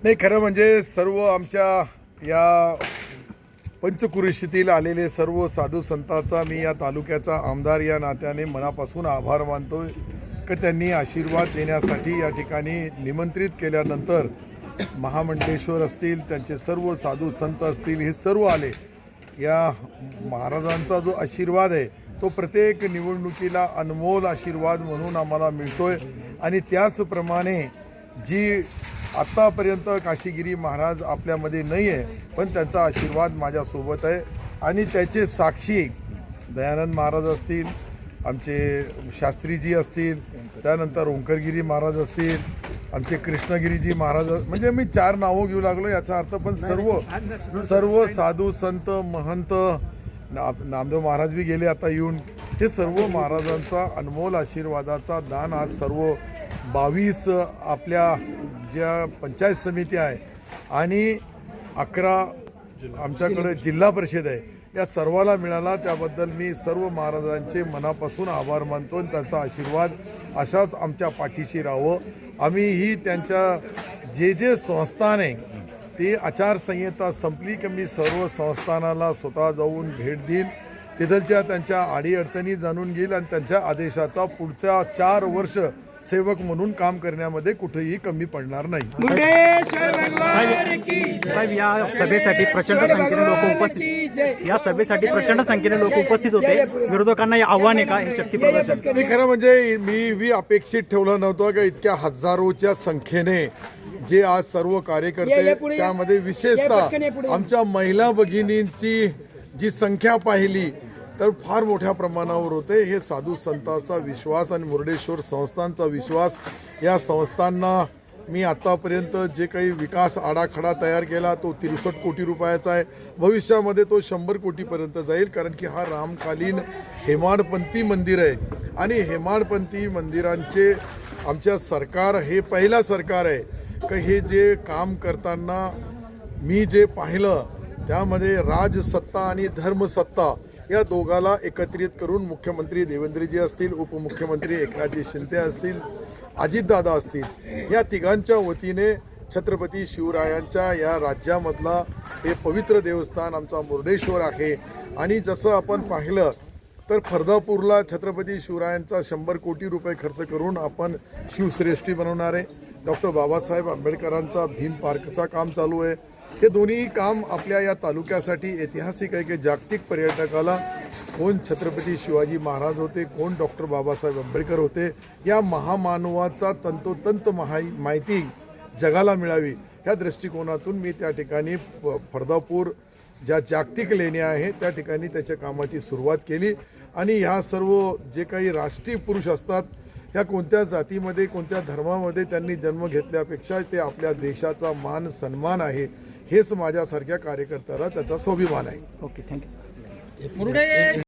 नाही, खरं म्हणजे सर्व आमच्या या पंचकुरेशीतील आलेले सर्व साधू संतांचा मी या तालुक्याचा आमदार या नात्याने मनापासून आभार मानतोय की त्यांनी आशीर्वाद देण्यासाठी या ठिकाणी निमंत्रित केल्यानंतर महामंडलेश्वर असतील, त्यांचे सर्व साधू संत असतील, हे सर्व आले. या महाराजांचा जो आशीर्वाद आहे तो प्रत्येक निवडणुकीला अनमोल आशीर्वाद म्हणून आम्हाला मिळतोय. आणि त्याचप्रमाणे जी आत्तापर्यंत काशीगिरी महाराज आपल्यामध्ये नाही आहे, पण त्यांचा आशीर्वाद माझ्यासोबत आहे. आणि त्याचे साक्षी दयानंद महाराज असतील, आमचे शास्त्रीजी असतील, त्यानंतर ओंकारगिरी महाराज असतील, आमचे कृष्णगिरीजी महाराज, म्हणजे मी 4 नावं घेऊ लागलो याचा अर्थ. पण सर्व साधू संत महंत, नामदेव महाराज भी गेले आता येऊन, हे सर्व महाराजांचा अनमोल आशीर्वादाचा दान आज सर्व 22 आपल्या ज्या पंचायत समिती आहे आणि 11 आमच्याकडे जिल्हा परिषद आहे, या सर्वाला मिळाला. त्याबद्दल मी सर्व महाराजांचे मनापासून आभार मानतो आणि त्यांचा आशीर्वाद अशाच आमच्या पाठीशी राहावं. आम्हीही त्यांच्या जे संस्थान आहे ती आचारसंहिता संपली की मी सर्व संस्थानाला स्वतः जाऊन भेट देईन, तिथलच्या त्यांच्या अडीअडचणी जाणून घेईल आणि त्यांच्या आदेशाचा पुढच्या 4 वर्ष सेवक म्हणून काम करण्यामध्ये कुठेही कमी पडणार नाही. साहेब, या सभेसाठी प्रचंड संख्येने लोक उपस्थित होते. विरोधकांना हे आव्हान आहे का, हे शक्ती प्रदर्शन? खरं म्हणजे मी अपेक्षित ठेवलं नव्हतं की इतक्या हजारोच्या संख्येने जे आज सर्व कार्यकर्ते, त्यामध्ये विशेषतः आमच्या महिला भगिनींची जी संख्या पाहिली तर फार मोठ्या प्रमाणावर होते. हे साधू संतांचा विश्वास आणि मुर्डेश्वर संस्थांचा विश्वास. या संस्थांना मी आतापर्यंत जे काही विकास आराखडा तयार केला तो 63 कोटी रुपयाचा आहे. भविष्यामध्ये तो 100 कोटीपर्यंत जाईल, कारण की हा रामकालीन हेमाडपंथी मंदिर आहे. आणि हेमाडपंथी मंदिरांचे आमच्या सरकार हे पहिला सरकार आहे की हे जे काम करताना मी जे पाहिलं त्यामध्ये राजसत्ता आणि धर्मसत्ता या दोघाला एकत्रित करून मुख्यमंत्री देवेंद्रजी असतील, उपमुख्यमंत्री एकनाथजी शिंदे असतील, अजितदादा असतील, या तिघांच्या वतीने छत्रपती शिवरायांच्या या राज्यामधला हे पवित्र देवस्थान आमचा मुर्डेश्वर आहे. आणि जसं आपण पाहिलं तर फर्दापूरला छत्रपती शिवरायांचा 100 कोटी रुपये खर्च करून आपण शिवश्रेष्ठी बनवणार आहे. डॉक्टर बाबासाहेब आंबेडकरांचा भीम पार्कचा काम चालू आहे. हे दोन्ही काम आपल्या या तालुक्यासाठी ऐतिहासिक आहे की जागतिक पर्यटकाला कोण छत्रपती शिवाजी महाराज होते, कोण डॉक्टर बाबासाहेब आंबेडकर होते, या महामानवाचा तंतोतंत माहिती जगाला मिळावी, ह्या दृष्टिकोनातून मी त्या ठिकाणी फर्दापूर ज्या जागतिक लेण्या आहेत त्या ठिकाणी त्याच्या कामाची सुरुवात केली. आणि ह्या सर्व जे काही राष्ट्रीय पुरुष असतात, ह्या कोणत्या जातीमध्ये कोणत्या धर्मामध्ये त्यांनी जन्म घेतल्यापेक्षा ते आपल्या देशाचा मान सन्मान आहे, हेच माझ्यासारख्या कार्यकर्त्याला त्याचा स्वाभिमान आहे. Okay, thank you.